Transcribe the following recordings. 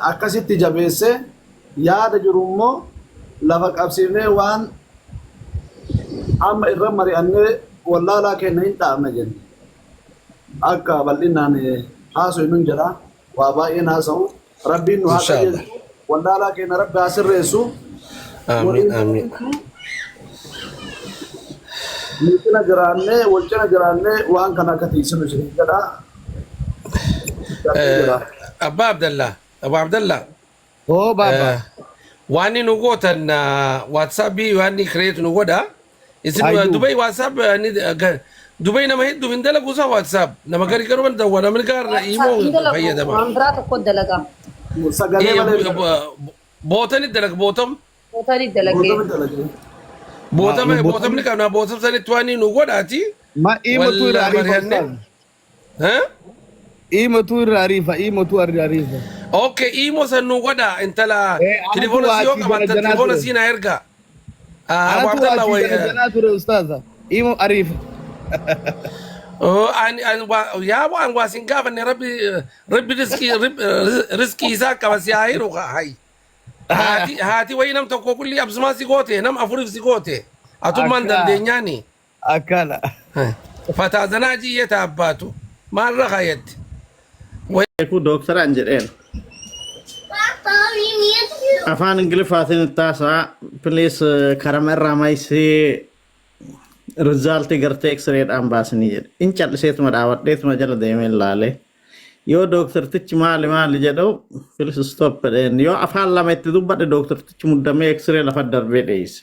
akkasitti jabeesse yaada jirummoo lafa qabsiifnee waan amma irra mari'annee wallaalaa kenna hin taa'amne jenne akka bal'inaan haasoo nun jedha waa baay'een haasa'u rabbiin nu haa qajeelchu wallaalaa kenna rabbi haa sirreessu آمين miidhina jiraannee walcina jiraannee waan kana akka tiisinu isin jedha أبا عبد الله أبو عبد الله Oh baba. واني نقوتن واتسابي واني كريت نقودا إذن أيوه. دبي واتساب يعني دبي نما هيد من دلك وسا واتساب نما كاري كانوا من دوانا من كار إيمو فيا دما عمرات كود دلقا sagalee malee بوتن الدلك بوتم وتاني دلقي بوتم نكنا بوتم سنة تواني نقودا تي Ma ima tu ولا arifa. مريهن Ustaz. ها Ima tu arifa. Ima tu arifa. اوكي ايمو سنو غدا انت لا أنا تليفون تو سيوك أتي ما جنازة. تليفون سينا يرجع ابو Ana عبد tu الله achi وي kana janatu re ustaza. Ima arifa. يا ابو ان واسين كاف ان ربي رزقي ساك بس يا هيرو هاي هاتي وينم تكو كل ابز ما سيغوتي نم افرف سيغوتي اتم من دنياني Akala. فتازناجي يتاباتو ما رغيت ku doktoran jedheen afaan ingiliffaatiin taasaa please karama irraa maysee rizaaltii gartee x-rayidhaan baasanii jedhe in calliseetuma dhaabadheetuma jala deemee ilaale yoo dooktartichi maali jedhu please stop jedheen yoo afaan lama itti dubbadhe dooktartichi muddamee x-ray lafa darbee dheeyse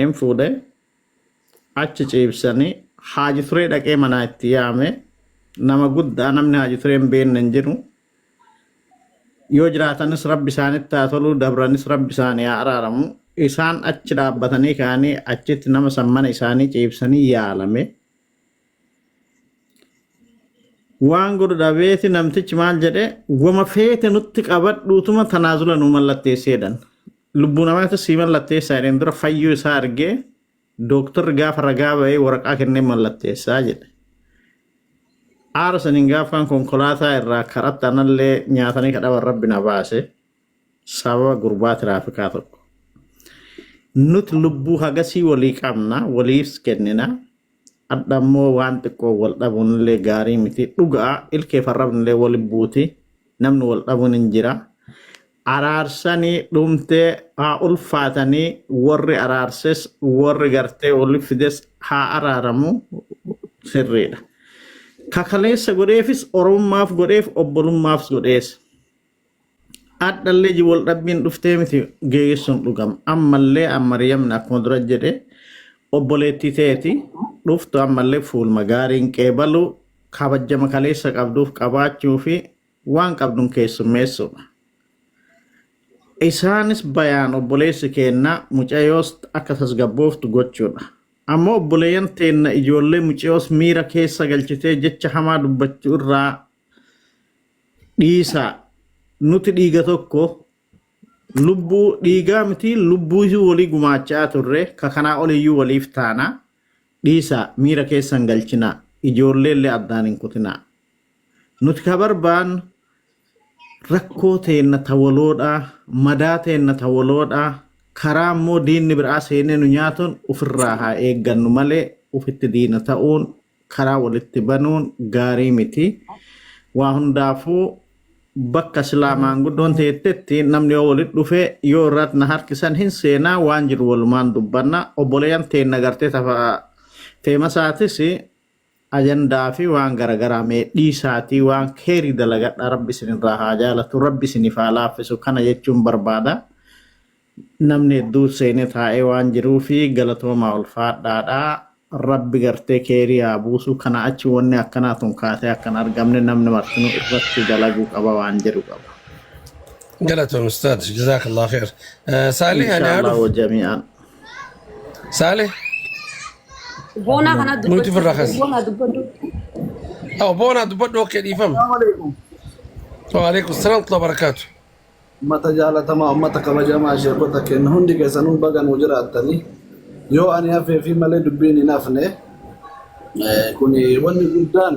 in fuudhe achi ciibsanii haaji turee dhaqee manaa itti yaame nama guddaa namni haaji tureen beeknan jiru yoo jiraatanis rabbi isaanitti haa tolu dabranis rabbi isaanii haa araaramu isaan achi dhaabbatanii ka'anii achitti nama sammana isaanii ciibsanii yaalame waan godhu dhabeeti namtichi maal jedhe wama feete nutti qabadhuutuma tanaazula nu mallatteesseedhan lubbuu namaatti sii mallatteessaa jedheen dura fayyuu isaa argee dooktarri gaafa ragaa ba'ee waraqaa kennee mallatteessaa jedhe aara saniin gaafaan konkolaataa irraa karatti anallee nyaatanii kadhaban rabbi na baase sababa gurbaa tiraafikaa tokko nuti lubbuu hagasii walii qabna waliif kennina adhammoo waan xiqqoo wal dhabuunillee gaarii miti dhugaa ilkee farrabnillee wali buuti namni wal dhabuun hin jira araarsanii dhumtee haa ulfaatanii warri araarses warri gartee wali fides haa araaramu sirriidha kakaleessa godheefis oromummaaf godheef obbolummaaf godhees addallee wal dhabbiin dhuftee miti geessuun dhugam ammallee ammariyamna akkuma dura jedhe obboleettii teeti dhuftu ammallee fuulma gaariin qeebalu kabajjama kaleessa qabduuf qabaachuu fi waan qabduun keessummeessuudha isaanis bayaan obboleessi keenna mucayyoos akka tasgabbooftu gochuudha ammoo obboleeyyan teenna ijoollee mucayyoos miira keessa galchitee jecha hamaa dubbachuu irraa dhiisaa nuti dhiiga tokko lubbuu dhiigaa miti lubbuu iyyuu walii gumaachaa turre ka kanaa oliyyuu waliif taana dhiisaa miira keessan galchinaa ijoolleellee addaan hin kutinaa nuti ka barbaannu rakkoo teenna tawaloodhaa madaa teenna tawaloodhaa karaa immoo diinni biraa seenee nu nyaatuun ofirraa haa eeggannu malee ofitti diina ta'uun karaa walitti banuun gaarii miti waa hundaafuu bakka islaamaan guddoon teettetti namni yoo walitti dhufee yoo irratti na harkisan hin seenaa waan jiru walumaan dubbanna obboleeyyan teenna gartee feemasaatis ajandaa fi waan garagaraa mee dhiisaatii waan keerii dalagadha rabbi isinirraa haa jaalatu rabbi isiniif haa laaffisu kana jechuun barbaada namni hedduu seenee taa'ee waan jiruu fi galatoomaa ulfaadhaadha rabbi gartee keerii haa buusu kana achi wanni akkanaa tun kaatee akkan argamne namni martinuu irratti dalaguu qaba waan jedhu qaba. قالتهم استاذ جزاك الله خير صالح إن انا شاء الله اعرف وجميعا صالح بونا كنا موتي في الرخص. بونا دبندو او بونا دبدو كده يفهم Assalamualaikum. وعليكم السلام ورحمه الله وبركاته ummata jaalatamaa ummata kabajamaa sheekota kenna hundi keessanuu bagan jiraatanii yoo ani hafee fi malee dubbiin hin hafne kun wanni guddaan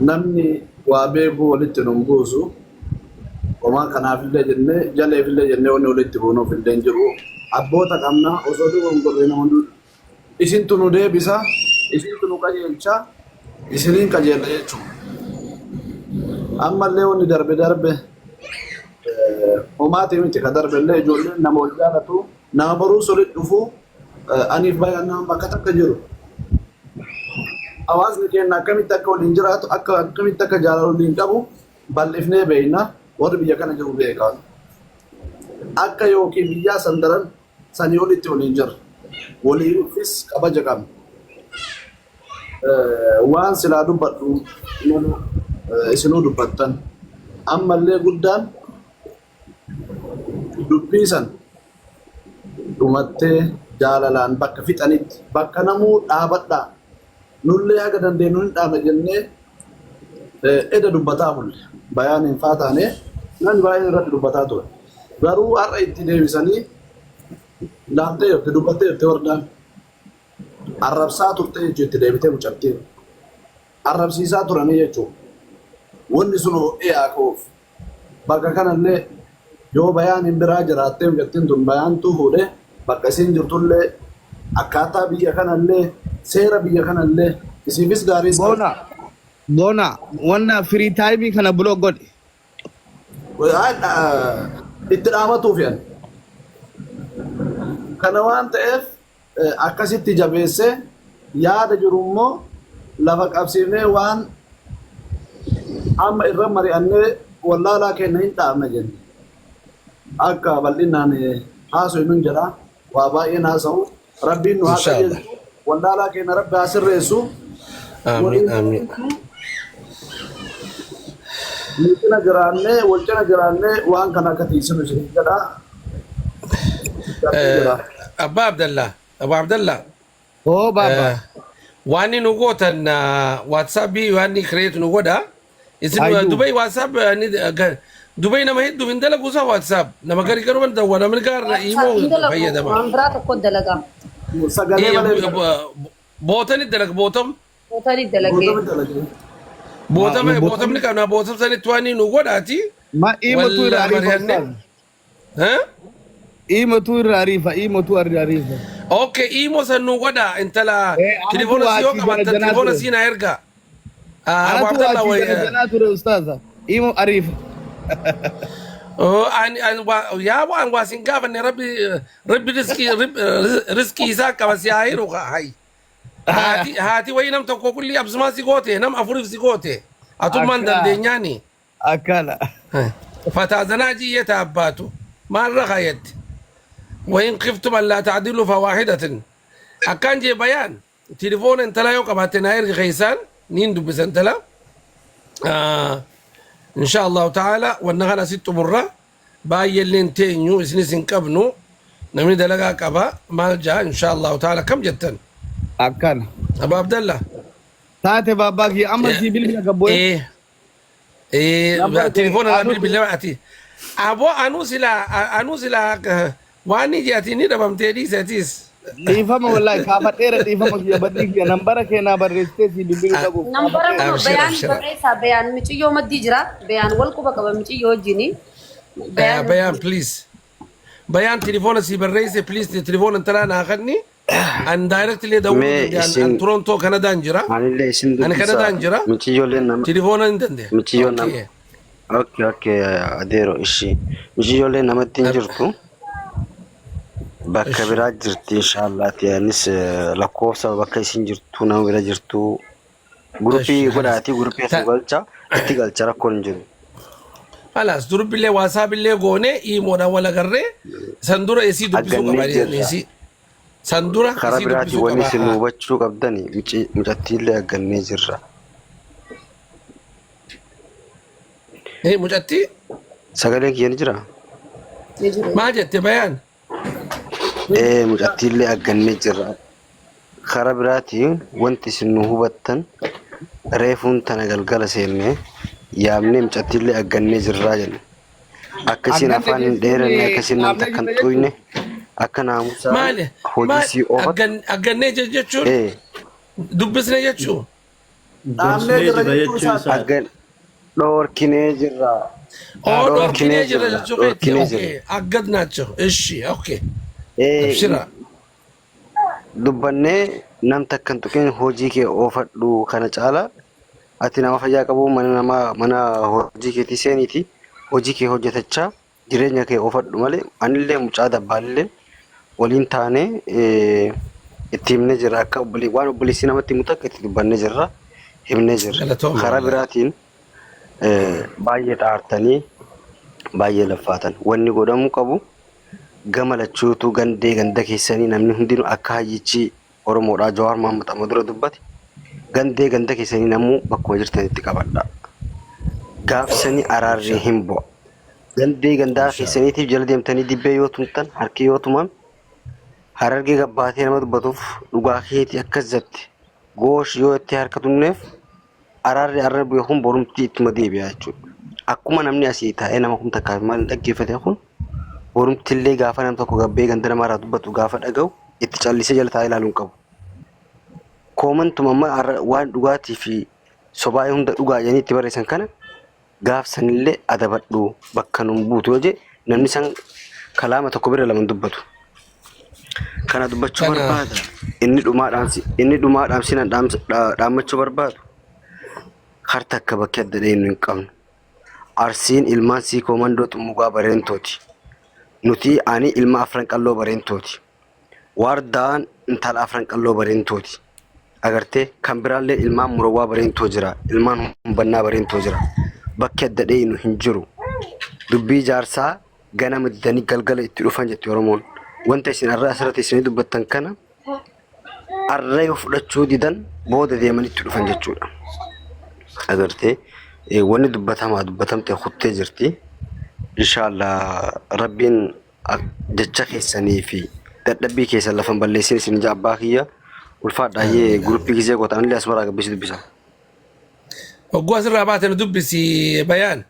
namni waa beekuu walitti nun buusu. Homaa kanaafillee jennee jaleefillee jennee wanni walitti buunuuf illee hin jiru. Abboota qabna osoo dogongorree namoonni isintu nu deebisa, isintu nu qajeelcha, isiniin qajeella jechuudha. Ammallee wanni darbe homaatii miti ka darbellee ijoolleen nama wal jaalatu nama baruu solitti dhufu aniif baay'een nama bakka takka jiru. Hawaasni keenya akkamitti akka waliin jiraatu akkamitti akka jaalala waliin qabu bal'ifnee beekna warri biyya kana jiru beekaa. Akka yookiin biyyaa sandaran sanii olitti waliin jira. Waliifis kabaja qabna. Waan silaa dubbadhu isinuu dubbattan ammallee guddaan dubbisan dhumattee jaalalaan bakka fixanitti bakka namuu dhaabadhaa nullee haga dandeenyu hin dhaabna jennee eda dubbataa bulle bayaan hin faataane namni baay'een irratti dubbataa ture garuu har'a itti deebisanii laamtee jirti dubbattee jirti wardaan arrabsaa turtee jechuu itti deebitee mucattiin arrabsiisaa turanii jechuudha. Wanni sun ho'ee koof bakka kanallee yoo bayaan hin biraa jiraattee mucattiin tun bayaantuu fuudhee bakka isiin jirtullee akkaataa biyya kanallee seera biyya kanallee isiifis gaarii Bona wanna free time kana blog godhe. Itti dhaamatuuf yan. Kana waan ta'eef akkasitti jabeessee yaada jirummoo lafa qabsiifnee waan amma irra mari'annee wallaalaa keenya hin dhaabna jenne. Akka bal'inaan haasoo nun jedha waa baay'een haasa'u rabbiin nu haa qajeelchu wallaalaa keenya rabbi haa sirreessu. Amiin. Wal cina jiraannee waan kana akka tiisinu isin jedha. Abbaa Abdallah. Oh baba. Waan nu gootan WhatsApp waan create nu godha. Isin Dubai WhatsApp Dubai nama hedduu hin dalagu sa WhatsApp nama gari garuu man dawwa namni gaarra imo fayyadama. Waan biraa tokko dalaga. Sagalee malee bootani dalag bootam. Bootani dalagee. Bootamni kana bootam sanitti waan nu godhaati. Ma imatu irarifa. Imatu irarifa. Okay, imo san nu goda intala telefono siyo kamata telefono sina erga. Abu Abdallah wa janatu ustaza. Imo arifa. يا ابو ان واسين قافن ربي رزقي يساك بس يا هيرو هاي هاتي وينم تكو كل ابز ما سيغوتي نم افريف سيغوتي اتوم من دنياني اكلا فتازناجي يتاباتو ما رغيت وإن خفتم ألا تعدلوا فواحدة أكان جي بيان تليفون انت لا يوقع باتناير خيسان نيندو بس انت لا إن شاء الله تعالى ونغانا 6 مرة باي اللي انتينيو اسنسن كبنو نمني دلقا كبا مالجا إن شاء الله تعالى كم جتن أكان أبو عبد الله تاتي باباكي أما سي بالبيا كبوي إيه تليفون أنا بالبيا أتي أبو أنوسلا واني جاتيني دبم تيدي ساتيس ديفما والله كافتير ديفما يا بديك نمبر كينا برستي سي بالبيا كبو نمبر بيان بريسا بيان مچي يوم ديجرا بيان ولكو بكبا مچي يو جيني بيان بليز بيان تليفون سي بريسا بليز تليفون انت انا اخذني ان دايركتلي دو ان تورونتو كندا انجرا انا كندا انجرا مچي يولين تليفون انت مچي يولين اوكي اديرو اشي مچي يولين نمتين جرتو bakka biraa jirti inshallah anis lakkoofsa bakka isin jirtu nama bira jirtu gruppii godhaati gruppii galcha itti galcha rakkoon jiru خلاص دروب اللي واتساب اللي غوني ايمونا ولا غري سندورا اسي دبسو قبالي اسي سندورا اسي خرابراتي دبسو وني سنو قبالي بچو قبدني مجتي اللي اغني جرا ايه مجتي سغلك ينجرا ما جت بيان مجتي اللي اغني جرا خرابراتي وانت سنو هبتن ريفون تنغلغل سيني yaamne mcatille agganne jirra jenne akkasin afaan dheerane akkasin nam takkan tuyne akka naamusa maali hojisi ofa agganne jechuun dubbisne jechuun Dhaabnee jira jechuun isaati. dhorkinee jirra. dhorkinee jira jechuudha. dhorkinee Okey, jirra. aggadnaacho. Ishi, okey. Eh, Abshira. dubbannee nam takkan tuqeen hojii kee oofadhu kana caala ati nama fayyaa qabu mana hojii keetii seeniiti hojii kee hojjetachaa jireenya kee oofadhu malee anillee mucaa dabbaallee waliin taanee itti himnee jirra akka waan obboleessi namatti himu takka itti dubbannee jirra himnee jirra. Galatooma Karaa wallahi. biraatiin baay'ee dhaartanii baay'ee laffaatan wanni godhamuu qabu gama lachuutu gandee ganda keessanii namni hundinuu akka hayyichi Oromoodhaa Jawaar Mohaammed amma dura dubbate gandee ganda keessanii namuu bakkuma jirtanitti qabadha. Gaafsanii araarri hin bu'a. Gandee gandaa keessaniitiif jala deemtanii dibbee yoo tumtan harki yoo tumame harargee gabbaatee nama dubbatuuf dhugaa keetii akkas jette goosh yoo itti harka tumneef araarri arra bu'e kun borumtii ittuma deebi'a jechuudha. Akkuma namni asii taa'ee nama kun takkaaf maal dhaggeeffate kun borumtillee gaafa nam tokko gabbee ganda namaarraa dubbatu gaafa dhaga'u itti callisee jala taa'ee ilaaluu hin qabu. Koomantuma amma waan dhugaatii fi sobaa hunda dhugaa jedhanii itti barreessan kana gaafsanillee adabadhu bakka nun buutu yoo jee namni san kalaama tokko bira lama dubbatu. Kana dubbachuu Kana- barbaada. Inni dhumaadhaan sinan dhaammachuu barbaadu. Harta akka bakki adda deemu hin qabnu. Arsiin ilmaan sii koomandoo xumugaa bareentooti. Nuti ani ilma afran qalloo bareentooti. Wardaan intala afran qalloo bareentooti. Agartee kan biraallee ilmaan murawwaa bareentoo jira. Ilmaan humbannaa bareentoo jira. Bakki adda deemu hin jiru. Dubbii jaarsaa ganama didanii galgala itti dhufan jetti Oromoon. Wanta isin arraa asirratti isinii dubbattan kana arraa yoo fudhachuu didan booda deemanii itti dhufan jechuudha. Agartee wanni dubbatamte kuttee jirti. Inshaallah rabbiin jecha keessanii fi dadhabbii keessan lafan balleessin isin ija abbaa kiyya ulfaadhaayyee guruppii gisee gootanillee asmaraa gabbisi dubbisa. Hogguu asirraa baatan dubbisi bayaan.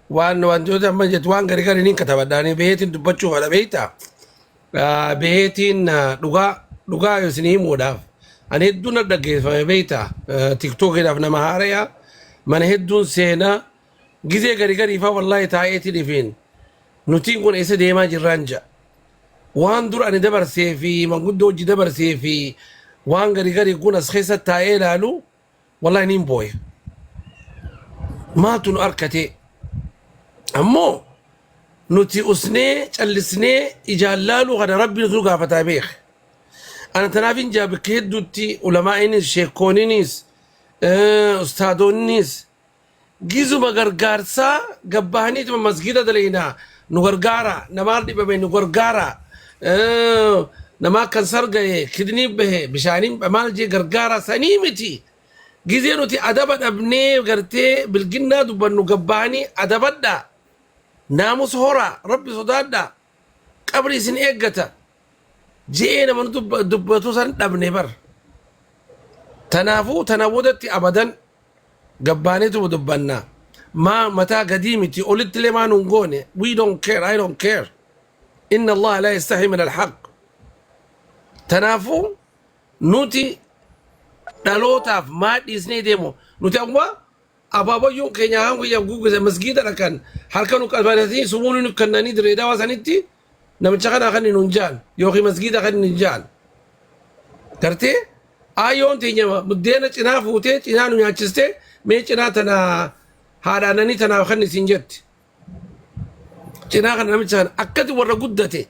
Wantoota amma jettu waan garii garii niin katabadhaanii beetiin dubbachuu fadha beektaa. Beetiin dhugaa isinii himuudhaaf. Ani hedduun dhaggeeffame beektaa. Tiktookiidhaaf nama haarayaa. Mana hedduun seenaa. Gizee garii garii faa wallaahi taa'eetii dhifiin. Nutiin kun eessa deemaa jirraan ja'a. Waan dur ani dabarsee fi manguddoo hojii dabarsee fi waan garii garii kun as keessa taa'ee ilaalu wallaahi niin booya. Maaltu nu harkatee? Ammoo nuti usnee callisnee ijaan laaluu kana rabbi nutu gaafataa beeka. Ana tanaafin jaa bakka hedduutti ulamaa'inis sheekkooninis ustaadonnis gizuma gargaarsaa gabbaaniituma masgida dalaynaa nu gargaara namaan dhibame nu gargaara namaa kan sargaye kidnii bahe bishaaniin maal jee gargaara sanii miti. Gizee nuti adaba dhabnee gartee bilginnaa dubbannu gabbaanii adabadha. Naamus horaa rabbi sodaadha. Qabri isin eeggata. Je'ee nama dubbatu san dhabne bar. Tanaafuu tana boodatti abadan gabbaaniitu dubbannaa. Mataa gadii miti olitti illee maa nun goone. We don't care, I don't care. Inna Allah la yastahi min al-haq. Tanaafuu nuti dhalootaaf maa dhiisnee deemu nuti amma abaaboyyuun keenya haan guyyaa guggise masgiida dhaqan harka nu qalbatanii sumuun nu kannanii dirree dawaa sanitti namicha kana kan hin jaan yookiin masgiida kan hin jaan gartee ayyoon teenya buddeena cinaa fuutee cinaa nu nyaachistee mee cinaa tana haadhaananii tanaaf kan isin jetti cinaa kana namicha kana akkati warra guddate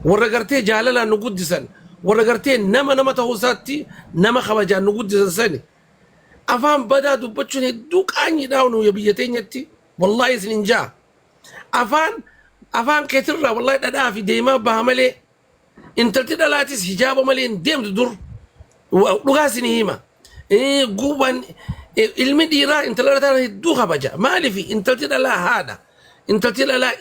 warra gartee jaalalaan nu guddisan warra gartee nama ta'uu isaatti nama kabajaan nu guddisan sani afaan badaa dubbachuun hedduu qaanyiidhaa nu biyya teenyatti wallaahi isin hin jaa afaan keetirraa wallaahi dhadhaa fi deemaa baha malee intalti dhalaatis hijaaba malee hin deemtu dur dhugaa isin hima guban ilmi dhiiraa intala dhalaan hedduu kabaja maaliif intalti dhalaa haadha intalti dhalaa